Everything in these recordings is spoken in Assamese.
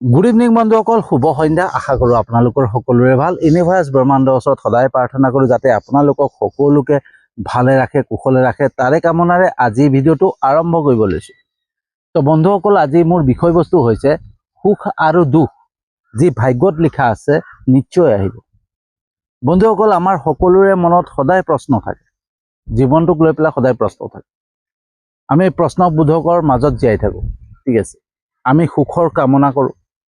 গুড ইভিনিং বন্ধুসকল, শুভ সন্ধ্যা। আশা কৰোঁ আপোনালোকৰ সকলোৰে ভাল। ইউনিভাৰ্ছ ব্ৰহ্মাণ্ডৰ ওচৰত সদায় প্ৰাৰ্থনা কৰোঁ যাতে আপোনালোকক সকলোকে ভালে ৰাখে, কুশলে ৰাখে। তাৰে কামনাৰে আজি ভিডিঅ'টো আৰম্ভ কৰিব লৈছোঁ। তো বন্ধুসকল, আজি মোৰ বিষয়বস্তু হৈছে সুখ আৰু দুখ যি ভাগ্যত লিখা আছে নিশ্চয় আহিব। বন্ধুসকল, আমাৰ সকলোৰে মনত সদায় প্ৰশ্ন থাকে, জীৱনটোক লৈ পেলাই সদায় প্ৰশ্ন থাকে। আমি প্ৰশ্নবোধকৰ মাজত জীয়াই থাকোঁ, ঠিক আছে। আমি সুখৰ কামনা কৰোঁ,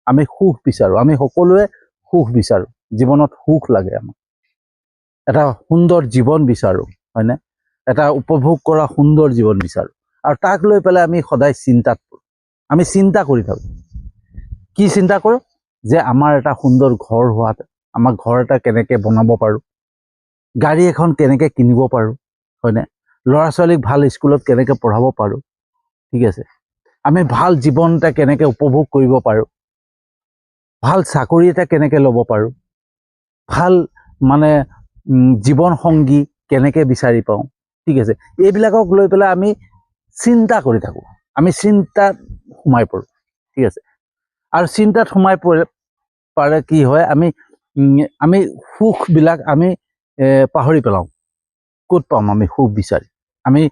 আমি সুখ বিচাৰোঁ, আমি সকলোৱে সুখ বিচাৰোঁ। জীৱনত সুখ লাগে, আমাক এটা সুন্দৰ জীৱন বিচাৰোঁ, হয়নে? এটা উপভোগ কৰা সুন্দৰ জীৱন বিচাৰোঁ। আৰু তাক লৈ পেলাই আমি সদায় চিন্তাত পৰোঁ। আমি চিন্তা কৰি থাকোঁ। কি চিন্তা কৰোঁ? যে আমাৰ এটা সুন্দৰ ঘৰ হোৱাতে, আমাৰ ঘৰ এটা কেনেকৈ বনাব পাৰোঁ, গাড়ী এখন কেনেকৈ কিনিব পাৰোঁ, হয়নে? ল'ৰা ছোৱালীক ভাল স্কুলত কেনেকৈ পঢ়াব পাৰোঁ, ঠিক আছে। আমি ভাল জীৱন এটা কেনেকৈ উপভোগ কৰিব পাৰোঁ, ভাল চাকৰি এটা কেনেকৈ ল'ব পাৰোঁ, ভাল মানে জীৱন সংগী কেনেকৈ বিচাৰি পাওঁ, ঠিক আছে। এইবিলাকক লৈ পেলাই আমি চিন্তা কৰি থাকোঁ। আমি চিন্তাত সোমাই পৰোঁ, ঠিক আছে। আৰু চিন্তাত সোমাই পাৰে কি হয়, আমি সুখবিলাক আমি পাহৰি পেলাওঁ। ক'ত পাম আমি সুখ বিচাৰি? আমি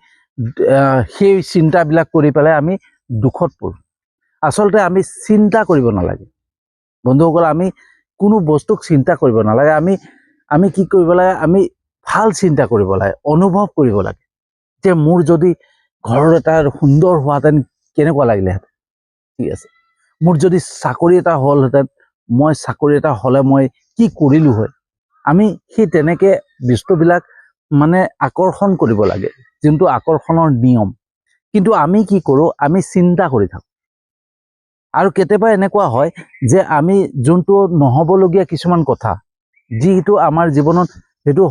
সেই চিন্তাবিলাক কৰি পেলাই আমি দুখত পৰোঁ। আচলতে আমি চিন্তা কৰিব নালাগে বন্ধুসকল। আমি কোনো বস্তুক চিন্তা কৰিব নালাগে। আমি কি কৰিব লাগে? আমি ভাল চিন্তা কৰিব লাগে, অনুভৱ কৰিব লাগে যে মোৰ যদি ঘৰ এটা সুন্দৰ হোৱাহেঁতেন কেনেকুৱা লাগিলেহেঁতেন, ঠিক আছে। মোৰ যদি চাকৰি এটা হ'লহেঁতেন, মই চাকৰি এটা হ'লে মই কি কৰিলোঁ হয়। আমি সেই তেনেকৈ বস্তুবিলাক মানে আকৰ্ষণ কৰিব লাগে, যোনটো আকৰ্ষণৰ নিয়ম। কিন্তু আমি কি কৰোঁ? আমি চিন্তা কৰি থাকোঁ। আৰু কেতিয়াবা এনেকুৱা হয় যে আমি যোনটো নহ'বলগীয়া কিছুমান কথা, যিটো আমাৰ জীৱনত সেইটো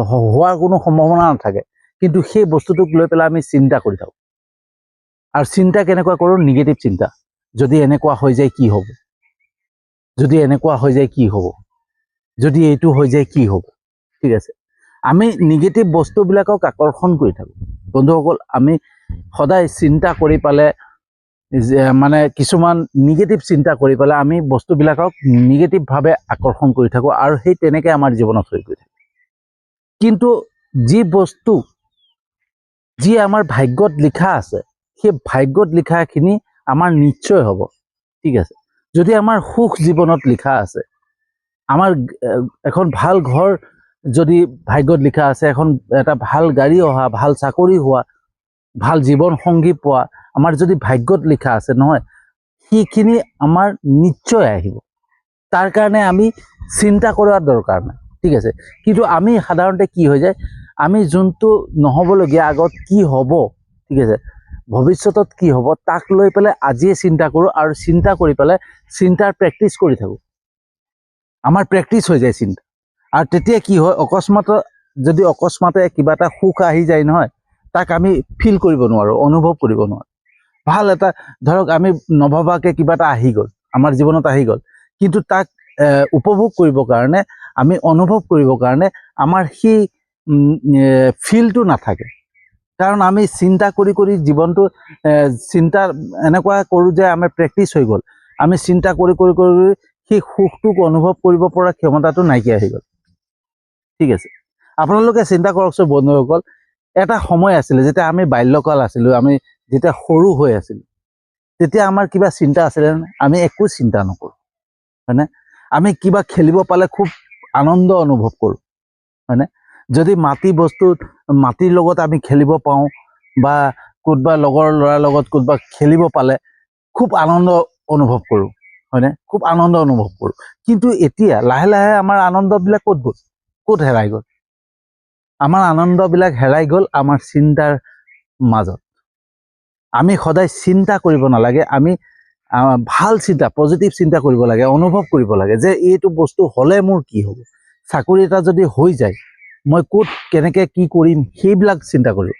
হোৱাৰ কোনো সম্ভাৱনা নাথাকে, কিন্তু সেই বস্তুটোক লৈ পেলাই আমি চিন্তা কৰি থাকোঁ। আৰু চিন্তা কেনেকুৱা কৰোঁ? নিগেটিভ চিন্তা। যদি এনেকুৱা হৈ যায় কি হ'ব, যদি এনেকুৱা হৈ যায় কি হ'ব, যদি এইটো হৈ যায় কি হ'ব, ঠিক আছে। আমি নিগেটিভ বস্তুবিলাকক আকৰ্ষণ কৰি থাকোঁ বন্ধুসকল। আমি সদায় চিন্তা কৰি পালে মানে কিছুমান নিগেটিভ চিন্তা কৰি পেলাই আমি বস্তুবিলাকক নিগেটিভভাৱে আকৰ্ষণ কৰি থাকোঁ, আৰু সেই তেনেকৈ আমাৰ জীৱনত হৈ গৈ থাকে। কিন্তু যি বস্তু যি আমাৰ ভাগ্যত লিখা আছে, সেই ভাগ্যত লিখাখিনি আমাৰ নিশ্চয় হ'ব, ঠিক আছে। যদি আমাৰ সুখ জীৱনত লিখা আছে, আমাৰ এখন ভাল ঘৰ যদি ভাগ্যত লিখা আছে, এটা ভাল গাড়ী অহা, ভাল চাকৰি হোৱা, ভাল জীৱন সংগী পোৱা আমাৰ যদি ভাগ্যত লিখা আছে নহয়, সেইখিনি আমাৰ নিশ্চয় আহিব। তাৰ কাৰণে আমি চিন্তা কৰাৰ দৰকাৰ নাই, ঠিক আছে। কিন্তু আমি সাধাৰণতে কি হৈ যায়, আমি যোনটো নহ'বলগীয়া আগত কি হ'ব, ঠিক আছে, ভৱিষ্যতত কি হ'ব, তাক লৈ পেলাই আজিয়ে চিন্তা কৰোঁ। আৰু চিন্তা কৰি পেলাই চিন্তাৰ প্ৰেক্টিচ কৰি থাকোঁ। আমাৰ প্ৰেক্টিচ হৈ যায় চিন্তা। আৰু তেতিয়া কি হয়, অকস্মাতে কিবা এটা সুখ আহি যায় নহয়, তাক আমি ফিল কৰিব নোৱাৰোঁ, অনুভৱ কৰিব নোৱাৰোঁ। ভাল এটা ধৰক আমি নভবাকৈ কিবা এটা আহি গ'ল, আমাৰ জীৱনত আহি গ'ল, কিন্তু তাক উপভোগ কৰিবৰ কাৰণে, আমি অনুভৱ কৰিবৰ কাৰণে আমাৰ সেই ফিলটো নাথাকে। কাৰণ আমি চিন্তা কৰি কৰি জীৱনটো চিন্তা এনেকুৱা কৰোঁ যে আমাৰ প্ৰেক্টিচ হৈ গ'ল। আমি চিন্তা কৰি কৰি কৰি সেই সুখটোক অনুভৱ কৰিব পৰা ক্ষমতাটো নাইকিয়া হৈ গ'ল, ঠিক আছে। আপোনালোকে চিন্তা কৰকচোন বন্ধুসকল, এটা সময় আছিলে যেতিয়া আমি বাল্যকাল আছিলোঁ, আমি যেতিয়া সৰু হৈ আছিলোঁ, তেতিয়া আমাৰ কিবা চিন্তা আছিলে নে? আমি একো চিন্তা নকৰোঁ, হয়নে? আমি কিবা খেলিব পালে খুব আনন্দ অনুভৱ কৰোঁ, হয়নে? যদি মাটিৰ লগত আমি খেলিব পাওঁ, বা কোনোবা লগৰ ল'ৰাৰ লগত কোনোবা খেলিব পালে খুব আনন্দ অনুভৱ কৰোঁ, হয়নে? খুব আনন্দ অনুভৱ কৰোঁ। কিন্তু এতিয়া লাহে লাহে আমাৰ আনন্দবিলাক ক'ত গ'ল? ক'ত হেৰাই গ'ল? আমাৰ আনন্দবিলাক হেৰাই গ'ল আমাৰ চিন্তাৰ মাজত। আমি সদায় চিন্তা কৰিব নালাগে, আমি ভাল চিন্তা, পজিটিভ চিন্তা কৰিব লাগে, অনুভৱ কৰিব লাগে যে এইটো বস্তু হ'লে মোৰ কি হ'ব। চাকৰি এটা যদি হৈ যায়, মই ক'ত কেনেকৈ কি কৰিম, সেইবিলাক চিন্তা কৰিম,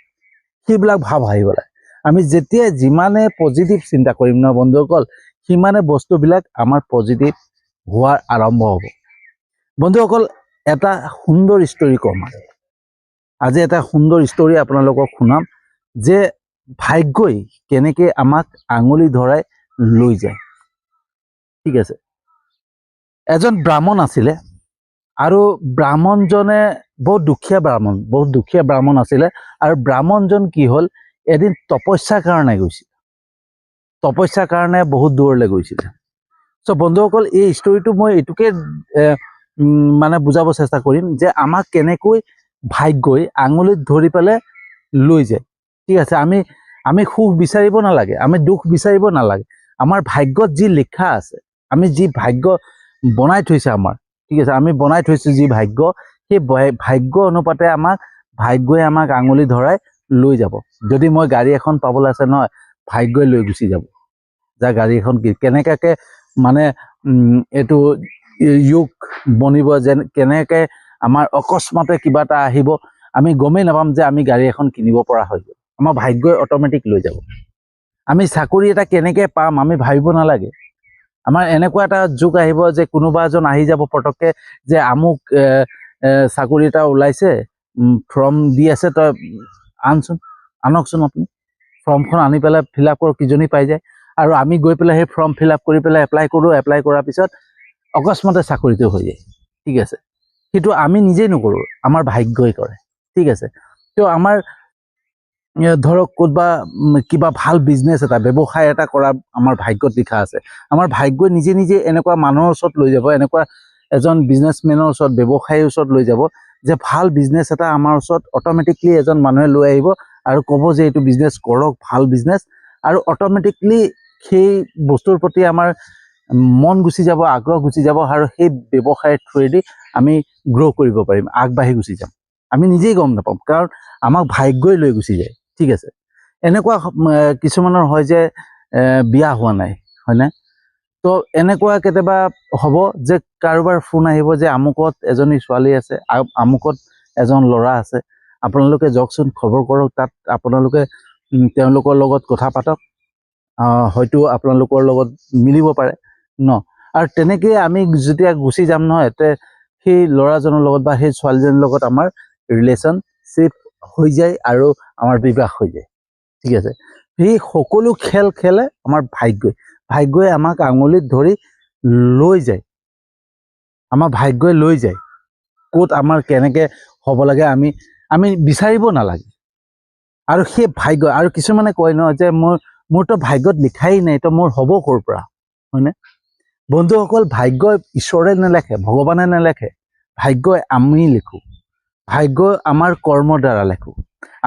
সেইবিলাক ভাৱ আহিব লাগে। আমি যেতিয়া যিমানে পজিটিভ চিন্তা কৰিম ন বন্ধুসকল, সিমানে বস্তুবিলাক আমাৰ পজিটিভ হোৱাৰ আৰম্ভ হ'ব। বন্ধুসকল, এটা সুন্দৰ ষ্টৰী ক'ম আজি। এটা সুন্দৰ ষ্টৰী আপোনালোকক শুনাম যে ভাগ্যই কেনেকৈ আমাক আঙুলি ধৰাই লৈ যায়। ঠিক আছে। এজন ব্ৰাহ্মণ আছিলে আৰু ব্ৰাহ্মণজনে বহুত দুখীয়া ব্ৰাহ্মণ আছিলে আৰু ব্ৰাহ্মণজন কি হ'ল এদিন তপস্যাৰ কাৰণে গৈছিল, তপস্যাৰ কাৰণে বহুত দূৰলৈ গৈছিলে। চ' বন্ধুসকল এই ষ্টৰিটো মই এইটোকে মানে বুজাব চেষ্টা কৰিম যে আমাক কেনেকৈ ভাগ্যই আঙুলিত ধৰি পেলাই লৈ যায়। ঠিক আছে, আমি সুখ বিচাৰিব নালাগে, আমি দুখ বিচাৰিব নালাগে। আমাৰ ভাগ্যত যি লিখা আছে, আমি যি ভাগ্য বনাই থৈছে আমাৰ, ঠিক আছে, আমি বনাই থৈছোঁ যি ভাগ্য, সেই ভাগ্য অনুপাতে ভাগ্যই আমাক আঙুলি ধৰাই লৈ যাব। যদি মই গাড়ী এখন পাবলৈ আছে নহয়, ভাগ্যই লৈ গুচি যাব। যা গাড়ী এখন কেনেকাকে মানে এইটো যুগ বনিব, যেন কেনেকৈ আমাৰ অকস্মাতে কিবা এটা আহিব, আমি গমেই নাপাম যে আমি গাড়ী এখন কিনিব পৰা হৈ গ'ল। আমাৰ ভাগ্যই অট'মেটিক লৈ যাব। আমি চাকৰি এটা কেনেকৈ পাম আমি ভাবিব নালাগে। আমাৰ এনেকুৱা এটা যুগ আহিব যে কোনোবা এজন আহি যাব পটককৈ যে আমুক চাকৰি এটা ওলাইছে, ফৰ্ম দি আছে, তই আনকচোন আপুনি ফৰ্মখন আনি পেলাই ফিল আপ কৰক, কিজনী পাই যায়। আৰু আমি গৈ পেলাই সেই ফৰ্ম ফিল আপ কৰি পেলাই এপ্লাই কৰাৰ পিছত অকস্মাতে চাকৰিটো হৈ যায়। ঠিক আছে, সেইটো আমি নিজেই নকৰোঁ, আমাৰ ভাগ্যই কৰে। ঠিক আছে, তো আমাৰ ধৰক ক'তবা কিবা ভাল বিজনেছ এটা, ব্যৱসায় এটা কৰা আমাৰ ভাগ্যত লিখা আছে। আমাৰ ভাগ্যই নিজে নিজে এনেকুৱা মানুহৰ ওচৰত লৈ যাব, এনেকুৱা এজন বিজনেছমেনৰ ওচৰত, ব্যৱসায়ীৰ ওচৰত লৈ যাব যে ভাল বিজনেছ এটা আমাৰ ওচৰত অট'মেটিকলি এজন মানুহে লৈ আহিব আৰু ক'ব যে এইটো বিজনেছ কৰক, ভাল বিজনেছ। আৰু অট'মেটিকলি সেই বস্তুৰ প্ৰতি আমাৰ মন গুচি যাব, আগ্ৰহ গুচি যাব, আৰু সেই ব্যৱসায়ৰ থ্ৰুৱেদি আমি গ্ৰ' কৰিব পাৰিম, আগবাঢ়ি গুচি যাম। আমি নিজেই গম নাপাম, কাৰণ আমাক ভাগ্যই লৈ গুচি যায়। ঠিক আছে, এনেকুৱা কিছুমানৰ হয় যে বিয়া হোৱা নাই, হয়নে? তো এনেকুৱা কেতিয়াবা হ'ব যে কাৰোবাৰ ফোন আহিব যে আমুকত এজনী ছোৱালী আছে, আমুকত এজন ল'ৰা আছে, আপোনালোকে যাওকচোন, খবৰ কৰক, তাত আপোনালোকে তেওঁলোকৰ লগত কথা পাতক, হয়তো আপোনালোকৰ লগত মিলিব পাৰে ন। আৰু তেনেকেই আমি যেতিয়া গুচি যাম নহয়, সেই ল'ৰাজনৰ লগত বা সেই ছোৱালীজনীৰ লগত আমাৰ ৰিলেশ্যনশ্বিপ হৈ যায় আৰু আমাৰ বিবাহ হৈ যায়। ঠিক আছে, সেই সকলো খেল খেলে আমাৰ ভাগ্যই আমাক আঙুলিত ধৰি লৈ যায়। আমাৰ ভাগ্যই লৈ যায় ক'ত আমাৰ কেনেকৈ হ'ব লাগে, আমি বিচাৰিব নালাগে। আৰু সেই ভাগ্য, আৰু কিছুমানে কয় ন যে মোৰতো ভাগ্যত লিখাই নাই, তো মোৰ হ'ব ক'ৰ পৰা, হয়নে? বন্ধুসকল, ভাগ্যই ঈশ্বৰে নেলেখে, ভগৱানে নেলেখে, ভাগ্যই আমি লিখোঁ। ভাগ্য আমাৰ কৰ্মৰ দ্বাৰা লিখোঁ।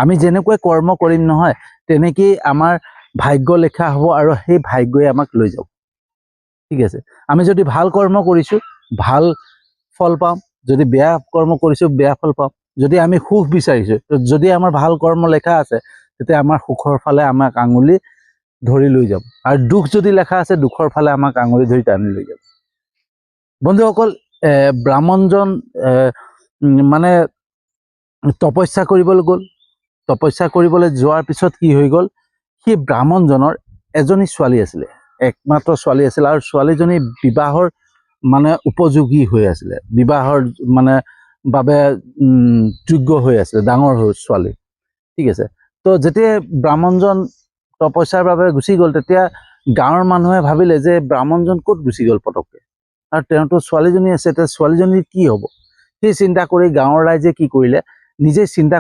আমি যেনেকৈ কৰ্ম কৰিম নহয়, তেনেকেই আমাৰ ভাগ্য লিখা হ'ব আৰু সেই ভাগ্যই আমাক লৈ যাব। ঠিক আছে, আমি যদি ভাল কৰ্ম কৰিছোঁ ভাল ফল পাম, যদি বেয়া কৰ্ম কৰিছোঁ বেয়া ফল পাম। যদি আমি সুখ বিচাৰিছোঁ, যদি আমাৰ ভাল কৰ্ম লেখা আছে, তেতিয়া আমাৰ সুখৰ ফালে আমাক আঙুলি ধৰি লৈ যাব, আৰু দুখ যদি লেখা আছে দুখৰ ফালে আমাক আঙুলি ধৰি টানি লৈ যাব। বন্ধুসকল, ব্ৰাহ্মণজন মানে তপস্যা কৰিবলৈ গ'ল। তপস্যা কৰিবলৈ যোৱাৰ পিছত কি হৈ গ'ল, সেই ব্ৰাহ্মণজনৰ এজনী ছোৱালী আছিলে, একমাত্ৰ ছোৱালী আছিলে, আৰু ছোৱালীজনী বিবাহৰ মানে উপযোগী হৈ আছিলে, বিবাহৰ মানে বাবে যোগ্য হৈ আছিলে, ডাঙৰ ছোৱালী। ঠিক আছে, তো যেতিয়া ব্ৰাহ্মণজন তপস্যাৰ বাবে গুচি গ'ল, তেতিয়া গাঁৱৰ মানুহে ভাবিলে যে ব্ৰাহ্মণজন ক'ত গুচি গ'ল পটককৈ, আৰু তেওঁতো ছোৱালীজনী আছে, এতিয়া ছোৱালীজনীৰ কি হ'ব। সেই চিন্তা কৰি গাঁৱৰ ৰাইজে কি কৰিলে, নিজে চিন্তা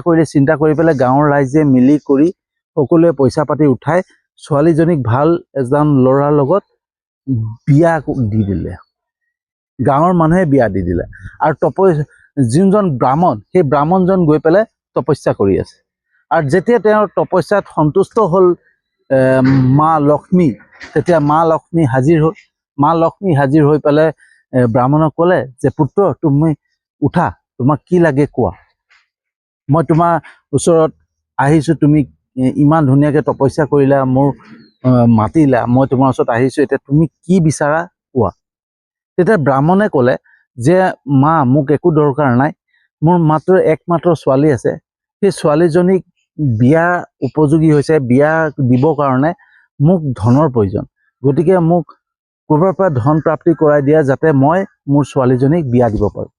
কৰি পেলাই গাঁৱৰ ৰাইজে মিলি কৰি সকলোৱে পইচা পাতি উঠাই ছোৱালীজনীক ভাল এজন ল'ৰাৰ লগত বিয়া দি দিলে। গাঁৱৰ মানুহে বিয়া দি দিলে, আৰু যোনজন ব্ৰাহ্মণ, সেই ব্ৰাহ্মণজন গৈ পেলাই তপস্যা কৰি আছে। আৰু যেতিয়া তেওঁৰ তপস্যাত সন্তুষ্ট হ'ল মা লক্ষ্মী, তেতিয়া মা লক্ষ্মী হাজিৰ হ'ল। মা লক্ষ্মী হাজিৰ হৈ পেলাই ব্ৰাহ্মণক ক'লে যে পুত্ৰ, তুমি উঠা, তোমাক কি লাগে কোৱা, মই তোমাৰ ওচৰত আহিছোঁ, তুমি ইমান ধুনীয়াকৈ তপস্যা কৰিলা, মোৰ মাতিলা, মই তোমাৰ ওচৰত আহিছোঁ, এতিয়া তুমি কি বিচাৰা কোৱা। তেতিয়া ব্ৰাহ্মণে ক'লে যে মা, মোক একো দৰকাৰ নাই, মোৰ একমাত্ৰ ছোৱালী আছে, সেই ছোৱালীজনীক বিয়া উপযোগী হৈছে, বিয়া দিবৰ কাৰণে মোক ধনৰ প্ৰয়োজন, গতিকে মোক ক'ৰবাৰ পৰা ধন প্ৰাপ্তি কৰাই দিয়া, যাতে মই মোৰ ছোৱালীজনীক বিয়া দিব পাৰোঁ।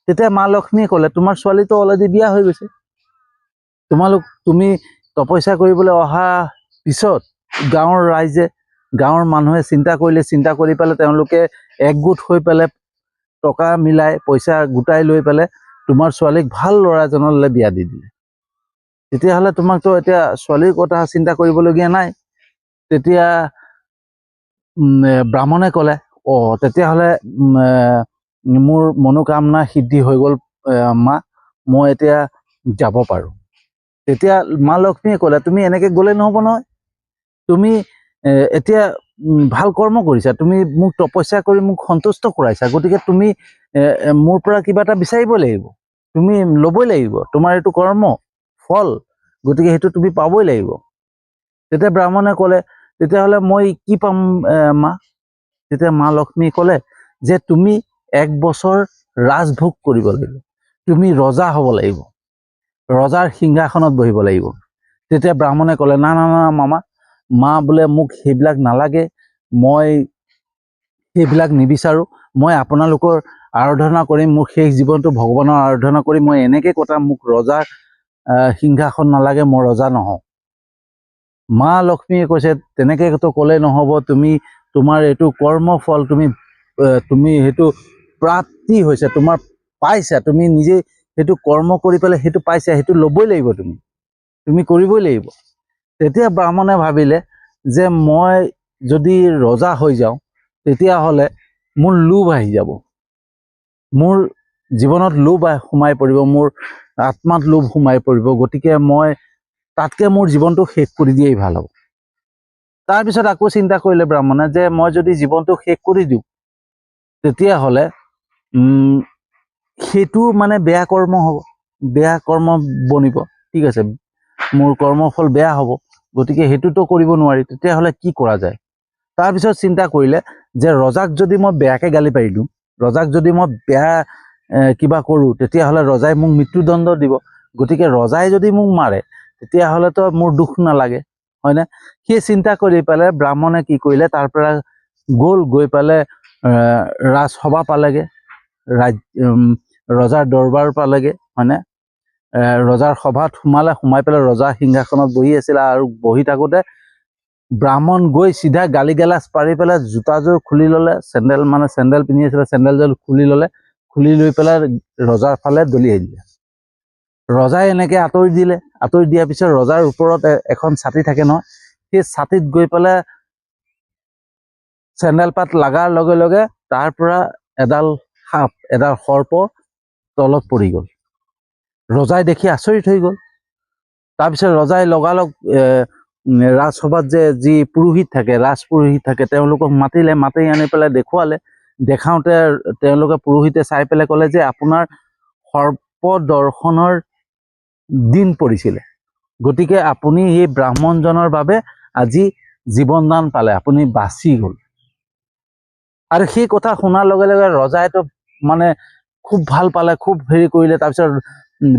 তেতিয়া মা লক্ষ্মীয়ে ক'লে, তোমাৰ ছোৱালীটো অলৰেডি বিয়া হৈ গৈছে, তুমি তপস্যা কৰিবলৈ অহা পিছত গাঁৱৰ ৰাইজে গাঁৱৰ মানুহে চিন্তা কৰিলে, চিন্তা কৰি পেলাই তেওঁলোকে একগোট হৈ পেলাই টকা মিলাই পইচা গোটাই লৈ পেলাই তোমাৰ ছোৱালীক ভাল ল'ৰা এজনলৈ বিয়া দি দিলে। তেতিয়াহ'লে তোমাকতো এতিয়া ছোৱালীৰ কথা চিন্তা কৰিবলগীয়া নাই। তেতিয়া ব্ৰাহ্মণে ক'লে, তেতিয়াহ'লে মোৰ মনোকামনা সিদ্ধি হৈ গ'ল মা, মই এতিয়া যাব পাৰোঁ। তেতিয়া মা লক্ষ্মীয়ে ক'লে, তুমি এনেকৈ গ'লে নহ'ব নহয়, তুমি এতিয়া ভাল কৰ্ম কৰিছা, তুমি মোক তপস্যা কৰি মোক সন্তুষ্ট কৰাইছা, গতিকে তুমি মোৰ পৰা কিবা এটা বিচাৰিব লাগিব, তুমি ল'বই লাগিব, তোমাৰ এইটো কৰ্ম ফল, গতিকে সেইটো তুমি পাবই লাগিব। তেতিয়া ব্ৰাহ্মণে ক'লে, তেতিয়াহ'লে মই কি পাম মা? তেতিয়া মা লক্ষ্মী ক'লে যে তুমি 1 বছৰ ৰাজভোগ কৰিব লাগিব, তুমি ৰজা হ'ব লাগিব, ৰজাৰ সিংহাসনত বহিব লাগিব। তেতিয়া ব্ৰাহ্মণে ক'লে, না না না মামা, মা বোলে মোক সেইবিলাক নালাগে, মই সেইবিলাক নিবিচাৰোঁ, মই আপোনালোকৰ আৰাধনা কৰিম, মোৰ শেষ জীৱনটো ভগৱানৰ আৰাধনা কৰি মই এনেকৈ কটাম, মোক ৰজাৰ সিংহাসন নালাগে, মই ৰজা নহওঁ। মা লক্ষ্মীয়ে কৈছে, তেনেকৈতো ক'লে নহ'ব, তুমি তোমাৰ এইটো কৰ্মফল, তুমি সেইটো প্ৰাপ্তি হৈছে, তোমাৰ পাইছা, তুমি নিজে সেইটো কৰ্ম কৰি পেলাই সেইটো পাইছা, সেইটো ল'বই লাগিব, তুমি কৰিবই লাগিব। তেতিয়া ব্ৰাহ্মণে ভাবিলে যে মই যদি ৰজা হৈ যাওঁ তেতিয়াহ'লে মোৰ লোভ আহি যাব, মোৰ জীৱনত লোভ সোমাই পৰিব, মোৰ আত্মাত লোভ সোমাই পৰিব, গতিকে মই তাতকৈ মোৰ জীৱনটো শেষ কৰি দিয়েই ভাল হ'ব। তাৰপিছত আকৌ চিন্তা কৰিলে ব্ৰাহ্মণে যে মই যদি জীৱনটো শেষ কৰি দিওঁ তেতিয়াহ'লে সেইটো মানে বেয়া কৰ্ম হ'ব, বেয়া কৰ্ম বনিব, ঠিক আছে, মোৰ কৰ্মফল বেয়া হ'ব, গতিকে সেইটোতো কৰিব নোৱাৰি। তেতিয়াহ'লে কি কৰা যায়? তাৰপিছত চিন্তা কৰিলে যে ৰজাক যদি মই বেয়াকৈ গালি পাৰি দিওঁ, ৰজাক যদি মই বেয়া কিবা কৰোঁ, তেতিয়াহ'লে ৰজাই মোক মৃত্যুদণ্ড দিব, গতিকে ৰজাই যদি মোক মাৰে তেতিয়াহ'লেতো মোৰ দুখ নালাগে, হয়নে? সেই চিন্তা কৰি পেলাই ব্ৰাহ্মণে কি কৰিলে, তাৰ পৰা গৈ পেলাই ৰাজসভা পালেগে, ৰজাৰ দৰবাৰ পালেগে, হয়নে? ৰজাৰ সভাত সোমাই পেলাই ৰজা সিংহাসনত বহি আছিলে, আৰু বহি থাকোঁতে ব্ৰাহ্মণ গৈ চিধা গালি গালাজ পাৰি পেলাই জোতাযোৰ খুলি ল'লে, চেণ্ডেল পিন্ধি আছিলে, চেণ্ডেলযোৰ খুলি ল'লে, খুলি লৈ পেলাই ৰজাৰ ফালে দলিয়াই দিলে। ৰজাই এনেকৈ আঁতৰি দিলে, আঁতৰি দিয়াৰ পিছত ৰজাৰ ওপৰত এখন ছাতি থাকে নহয়, সেই ছাতিত গৈ পেলাই চেণ্ডেল পাত লগাৰ লগে লগে তাৰ পৰা এডাল সাপ, এডাল সৰ্প তলত পৰি গ'ল। ৰজাই দেখি আচৰিত হৈ গ'ল। তাৰপিছত ৰজাই লগালগ ৰাজসভাত যি পুৰোহিত থাকে, ৰাজপুৰোহিত থাকে, তেওঁলোকক মাতি আনি পেলাই দেখুৱালে। দেখাওঁতে তেওঁলোকে পুৰোহিতে চাই পেলাই ক'লে যে আপোনাৰ সৰ্প দৰ্শনৰ দিন পৰিছিলে, গতিকে আপুনি এই ব্ৰাহ্মণজনৰ বাবে আজি জীৱনদান পালে, আপুনি বাচি গ'ল। আৰু সেই কথা শুনাৰ লগে লগে ৰজাইতো মানে খুব ভাল পালে, খুব হেৰি কৰিলে। তাৰপিছত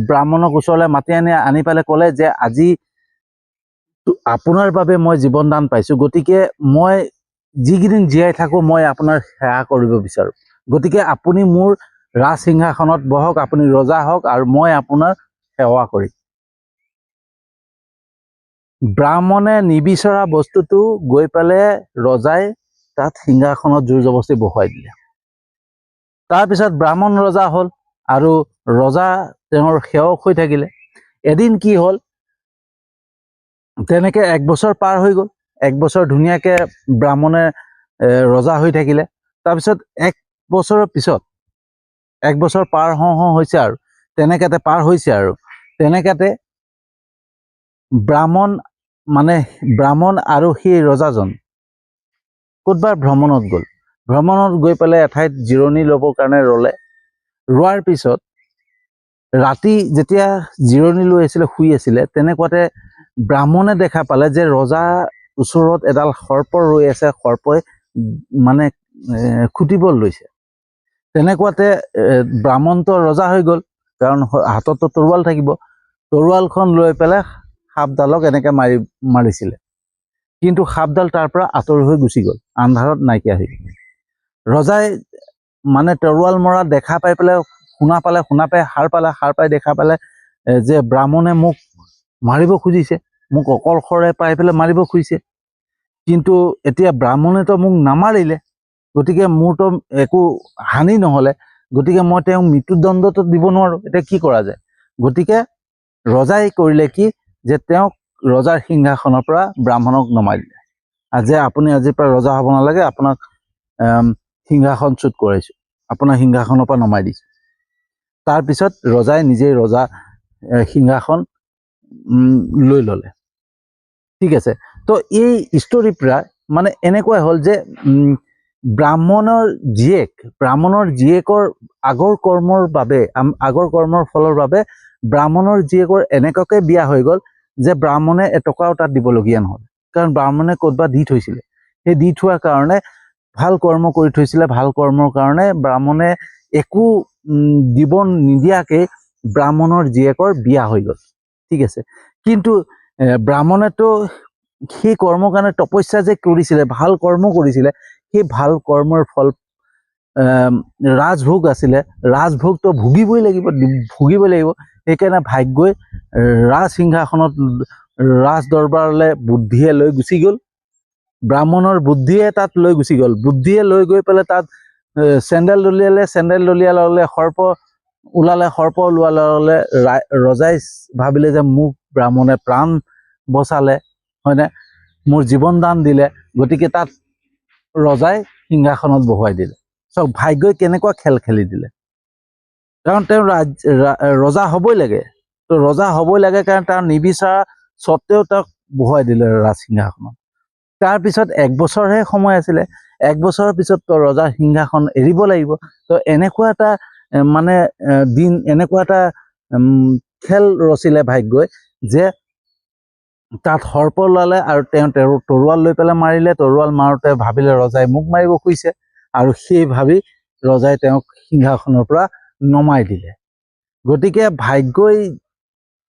ব্ৰাহ্মণক ওচৰলৈ মাতি আনি পেলাই ক'লে যে আজি আপোনাৰ বাবে মই জীৱন দান পাইছোঁ, গতিকে মই যিকেইদিন জীয়াই থাকোঁ মই আপোনাৰ সেৱা কৰিব বিচাৰোঁ, গতিকে আপুনি মোৰ ৰাজসিংহাসনত বহক, আপুনি ৰজা হওক, আৰু মই আপোনাৰ সেৱা কৰিম। ব্ৰাহ্মণে নিবিচৰা বস্তুটো গৈ পেলাই ৰজাই তাত সিংহাসনত জোৰ জবস্তি বহুৱাই দিলে। তাৰপিছত ব্ৰাহ্মণ ৰজা হ'ল, আৰু ৰজা তেওঁৰ সেৱক হৈ থাকিলে। এদিন কি হ'ল, তেনেকৈ 1 বছৰ পাৰ হৈ গ'ল, 1 বছৰ ধুনীয়াকৈ ব্ৰাহ্মণে ৰজা হৈ থাকিলে। তাৰপিছত 1 বছৰৰ পিছত, 1 বছৰ পাৰ হওঁ হৈছে, আৰু তেনেকুৱাতে পাৰ হৈছে, আৰু তেনেকুৱাতে ব্ৰাহ্মণ আৰু সেই ৰজাজন ক'তবাৰ ভ্ৰমণত গ'ল। ভ্ৰমণত গৈ পেলাই এঠাইত জিৰণি ল'বৰ কাৰণে ৰ'লে। ৰোৱাৰ পিছত ৰাতি যেতিয়া জিৰণি লৈ আছিলে, শুই আছিলে, তেনেকুৱাতে ব্ৰাহ্মণে দেখা পালে যে ৰজাৰ ওচৰত এডাল সৰ্প ৰৈ আছে, সৰ্পই মানে খুটিব লৈছে। তেনেকুৱাতে ব্ৰাহ্মণটো ৰজা হৈ গ'ল, কাৰণ হাততো তৰোৱাল থাকিব। তৰোৱালখন লৈ পেলাই সাপডালক এনেকৈ মাৰিছিলে, কিন্তু সাপডাল তাৰ পৰা আঁতৰি হৈ গুচি গ'ল, আন্ধাৰত নাইকিয়া হৈ গ'ল। ৰজাই মানে তৰোৱাল মৰা দেখা পাই পেলাই শুনা পাই সাৰ পাই দেখা পালে যে ব্ৰাহ্মণে মোক মাৰিব খুজিছে, মোক অকলশৰে পাই পেলাই মাৰিব খুজিছে। কিন্তু এতিয়া ব্ৰাহ্মণেতো মোক নামাৰিলে, গতিকে মোৰতো একো হানি নহ'লে, গতিকে মই তেওঁক মৃত্যুদণ্ডটো দিব নোৱাৰোঁ। এতিয়া কি কৰা যায়? গতিকে ৰজাই কৰিলে কি, যে তেওঁক ৰজাৰ সিংহাসনৰ পৰা ব্ৰাহ্মণক নমাই দিলে। যে আপুনি আজিৰ পৰা ৰজা হ'ব নালাগে, আপোনাক সিংহাসনচ্যুত কৰাইছোঁ, আপোনাৰ সিংহাসনৰ পৰা নমাই দিছোঁ। তাৰপিছত ৰজাই নিজেই ৰজা সিংহাসন লৈ ল'লে। ঠিক আছে। তো এই ষ্টৰি প্ৰায় মানে এনেকুৱাই হ'ল যে ব্ৰাহ্মণৰ জীয়েকৰ আগৰ কৰ্মৰ বাবে, আগৰ কৰ্মৰ ফলৰ বাবে ব্ৰাহ্মণৰ জীয়েকৰ এনেকুৱাকৈ বিয়া হৈ গ'ল যে ব্ৰাহ্মণে এটকাও তাত দিবলগীয়া নহ'ল। কাৰণ ব্ৰাহ্মণে ক'তবা দি থৈছিলে, সেই দি থোৱাৰ কাৰণে, ভাল কৰ্ম কৰি থৈছিলে, ভাল কৰ্মৰ কাৰণে ব্ৰাহ্মণে একো দিব নিদিয়াকৈ ব্ৰাহ্মণৰ জীয়েকৰ বিয়া হৈ গ'ল। ঠিক আছে। কিন্তু ব্ৰাহ্মণেতো সেই কৰ্মৰ কাৰণে তপস্যা যে কৰিছিলে, ভাল কৰ্ম কৰিছিলে, সেই ভাল কৰ্মৰ ফল ৰাজভোগ আছিলে, ৰাজভোগটো ভুগিবই লাগিব। সেইকাৰণে ভাগ্যই ৰাজসিংহাসনত, ৰাজ দৰবাৰলৈ বুদ্ধিয়ে লৈ গুচি গ'ল। ব্ৰাহ্মণৰ বুদ্ধিয়ে তাত লৈ গুচি গ'ল। বুদ্ধিয়ে লৈ গৈ পেলাই তাত চেণ্ডেল দলিয়ালে, সৰ্প ওলালে, সৰ্প ওলোৱাৰ লগে ৰজাই ভাবিলে যে মোক ব্ৰাহ্মণে প্ৰাণ বচালে, হয়নে, মোৰ জীৱন দান দিলে, গতিকে তাত ৰজাই সিংহাসনত বহুৱাই দিলে। চাওক ভাগ্যই কেনেকুৱা খেল খেলি দিলে। কাৰণ তেওঁ ৰজা হ'বই লাগে, তো ৰজা হ'বই লাগে কাৰণে তাৰ নিবিচাৰা স্বত্বেও তেওঁক বহুৱাই দিলে ৰাজসিংহাসনত। তাৰপিছত 1 বছৰহে সময় আছিলে, 1 বছৰৰ পিছত তো ৰজাৰ সিংহাসন এৰিব লাগিব। তো এনেকুৱা এটা মানে দিন, এনেকুৱা এটা খেল ৰচিলে ভাগ্যই যে তাত সৰ্প ওলালে আৰু তেওঁ তৰোৱাল লৈ পেলাই মাৰিলে। তৰোৱাল মাৰোঁতে ভাবিলে ৰজাই মোক মাৰিব খুজিছে, আৰু সেই ভাবি ৰজাই তেওঁক সিংহাসনৰ পৰা নমাই দিলে। গতিকে ভাগ্যই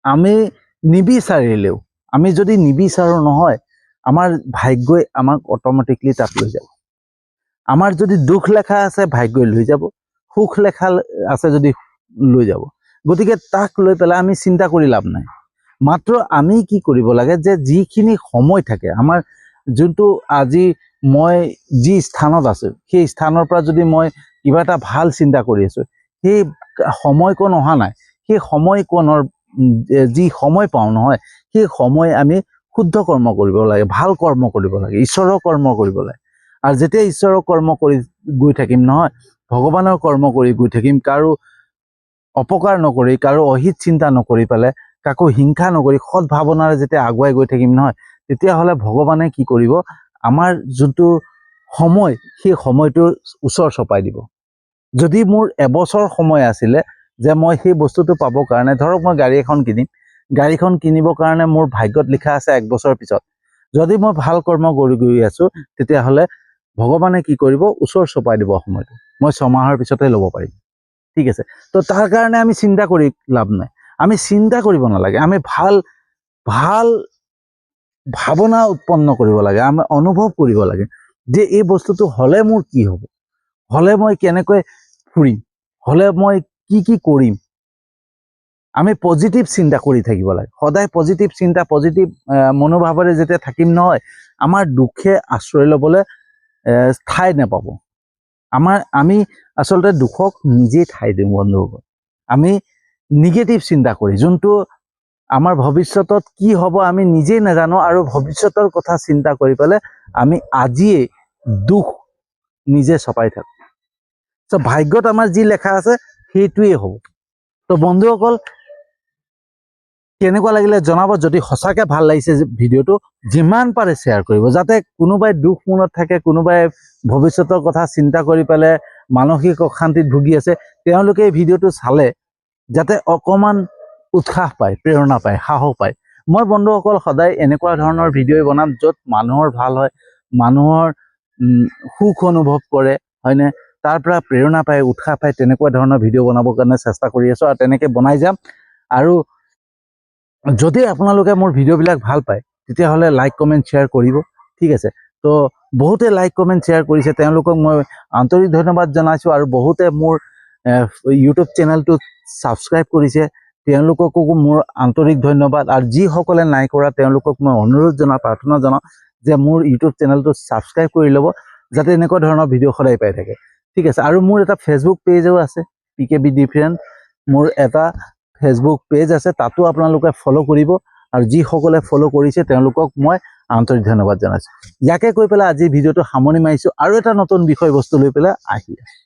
আমি নিবিচাৰিলেও, আমি যদি নিবিচাৰোঁ নহয়, আমাৰ ভাগ্যই আমাক অট'মেটিকলি তাত লৈ যাব। আমাৰ যদি দুখ লেখা আছে, ভাগ্যই লৈ যাব। সুখ লেখা আছে যদি লৈ যাব। গতিকে তাক লৈ পেলাই আমি চিন্তা কৰি লাভ নাই। মাত্ৰ আমি কি কৰিব লাগে, যে যিখিনি সময় থাকে আমাৰ, যোনটো আজি মই যি স্থানত আছোঁ, সেই স্থানৰ পৰা যদি মই কিবা এটা ভাল চিন্তা কৰি আছোঁ, সেই সময়কণ অহা নাই, সেই সময়কণৰ যি সময় পাওঁ নহয়, সেই সময় আমি শুদ্ধ কৰ্ম কৰিব লাগে, ভাল কৰ্ম কৰিব লাগে, ঈশ্বৰৰ কৰ্ম কৰিব লাগে। আৰু যেতিয়া ঈশ্বৰৰ কৰ্ম কৰি গৈ থাকিম নহয়, ভগৱানৰ কৰ্ম কৰি গৈ থাকিম, কাৰো অপকাৰ নকৰি, কাৰো অহিত চিন্তা নকৰি পেলাই, কাকো হিংসা নকৰি সৎ ভাৱনাৰে যেতিয়া আগুৱাই গৈ থাকিম নহয়, তেতিয়াহ'লে ভগৱানে কি কৰিব, আমাৰ যোনটো সময়, সেই সময়টো ওচৰ চপাই দিব। যদি মোৰ এবছৰ সময় আছিলে যে মই সেই বস্তুটো পাবৰ কাৰণে, ধৰক মই গাড়ী এখন কিনিম, গাড়ীখন কিনিবৰ কাৰণে মোৰ ভাগ্যত লিখা আছে 1 বছৰৰ পিছত। যদি মই ভাল কৰ্ম কৰি গৈ আছোঁ, তেতিয়াহ'লে ভগৱানে কি কৰিব, ওচৰ চপাই দিব সময়টো, মই 6 মাহৰ পিছতে ল'ব পাৰিম। ঠিক আছে। তো তাৰ কাৰণে আমি চিন্তা কৰি লাভ নাই, আমি চিন্তা কৰিব নালাগে, আমি ভাল ভাৱনা উৎপন্ন কৰিব লাগে, আমি অনুভৱ কৰিব লাগে যে এই বস্তুটো হ'লে মোৰ কি হ'ব, হ'লে মই কেনেকৈ ফুৰিম, হ'লে মই কি কৰিম। আমি পজিটিভ চিন্তা কৰি থাকিব লাগে, সদায় পজিটিভ চিন্তা, পজিটিভ মনোভাৱেৰে যেতিয়া থাকিম নহয়, আমাৰ দুখে আশ্ৰয় ল'বলৈ ঠাই নাপাব। আমি আচলতে দুখক নিজেই ঠাই দিওঁ বন্ধুসকল। আমি নিগেটিভ চিন্তা কৰি, যোনটো আমাৰ ভৱিষ্যতত কি হ'ব আমি নিজেই নাজানো, আৰু ভৱিষ্যতৰ কথা চিন্তা কৰি পেলাই আমি আজিয়েই দুখ নিজে চপাই থাকোঁ। তো ভাগ্যত আমাৰ যি লেখা আছে সেইটোৱেই হ'ব। তো বন্ধুসকল, কেনেকুৱা লাগিলে জনাব। যদি সঁচাকৈ ভাল লাগিছে ভিডিঅ'টো, যিমান পাৰে শ্বেয়াৰ কৰিব, যাতে কোনোবাই দুখ মনত থাকে, কোনোবাই ভৱিষ্যতৰ কথা চিন্তা কৰি পেলাই মানসিক অশান্তিত ভুগি আছে, তেওঁলোকে এই ভিডিঅ'টো চালে যাতে অকণমান উৎসাহ পায়, প্ৰেৰণা পায়, সাহস পায়। মই বন্ধুসকল সদায় এনেকুৱা ধৰণৰ ভিডিঅ' বনাম য'ত মানুহৰ ভাল হয়, মানুহৰ সুখ অনুভৱ কৰে, হয়নে, তাৰ পৰা প্ৰেৰণা পায়, উৎসাহ পায়, তেনেকুৱা ধৰণৰ ভিডিঅ' বনাবৰ কাৰণে চেষ্টা কৰি আছোঁ, আৰু তেনেকৈ বনাই যাম। আৰু যদি আপোনালোকে মোৰ ভিডিঅ'বিলাক ভাল পায়, তেতিয়াহ'লে লাইক কমেণ্ট শ্বেয়াৰ কৰিব। ঠিক আছে। তো বহুতে লাইক কমেণ্ট শ্বেয়াৰ কৰিছে, তেওঁলোকক মই আন্তৰিক ধন্যবাদ জনাইছোঁ। আৰু বহুতে মোৰ ইউটিউব চেনেলটো ছাবস্ক্ৰাইব কৰিছে, তেওঁলোককো মোৰ আন্তৰিক ধন্যবাদ। আৰু যিসকলে নাই কৰা তেওঁলোকক মই অনুৰোধ জনাওঁ, প্ৰাৰ্থনা জনাওঁ যে মোৰ ইউটিউব চেনেলটো ছাবস্ক্ৰাইব কৰি ল'ব, যাতে এনেকুৱা ধৰণৰ ভিডিঅ' সদায় পাই থাকে। ঠিক আছে, আৰু মোৰ এটা ফেচবুক পেজো আছে, PKB ডিফাৰেণ্ট। মোৰ এটা ফেচবুক পেজ আছে, তাতো আপোনালোকে ফ'ল' কৰিব। আৰু যিসকলে ফ'ল' কৰিছে তেওঁলোকক মই আন্তৰিক ধন্যবাদ জনাইছোঁ। ইয়াকে কৈ পেলাই আজি ভিডিঅ'টো সামৰণি মাৰিছোঁ, আৰু এটা নতুন বিষয়বস্তু লৈ পেলাই আহি আছোঁ।